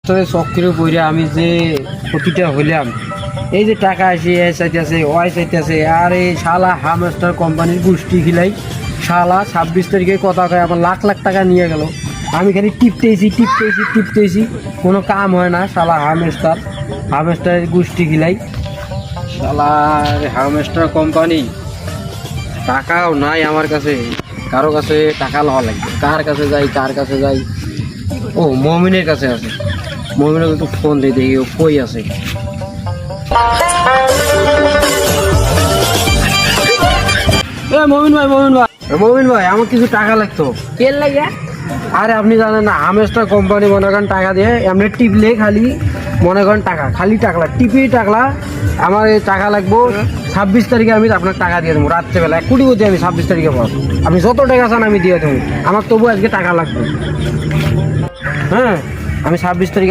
চক্রে পড়ে আমি যে ক্ষতিটা হইলাম, এই যে টাকা আসে এ চাইতেছে ওয়াই চাইতেছে, আর এই শালা হামস্টার কোম্পানির গোষ্ঠী খিলাই শালা 26 তারিখে কথা কয় আমার লাখ লাখ টাকা নিয়ে গেল। আমি খালি টিপতেছি কোনো কাম হয় না। শালা হামস্টারের গোষ্ঠী খিলাই শালা হামস্টার কোম্পানি। টাকাও নাই আমার কাছে, কারো কাছে টাকা লওয়া লাগবে, কার কাছে যাই। ও মমিনের কাছে আছে, মমিনের একটু ফোন দিয়ে দেখি ও কই আছে। মমিন ভাই আমার কিছু টাকা লাগতো। কে লাগে? আরে আপনি জানেন না, হামেস্টার কোম্পানি মনে করেন টাকা দিয়ে এমনি টিপলে খালি মনে করেন টাকা খালি টাকলা টিপেই টাকলা। আমার এই টাকা লাগবো 26 তারিখে, আমি আপনার টাকা দিয়ে দেবো রাত্রেবেলা 1 কোটি কোটি আমি 26 তারিখে পাবো। আপনি যত টাকা চান আমি দিয়ে দেবো, আমার তবু আজকে টাকা লাগবে। হ্যাঁ আমি 26 তারিখে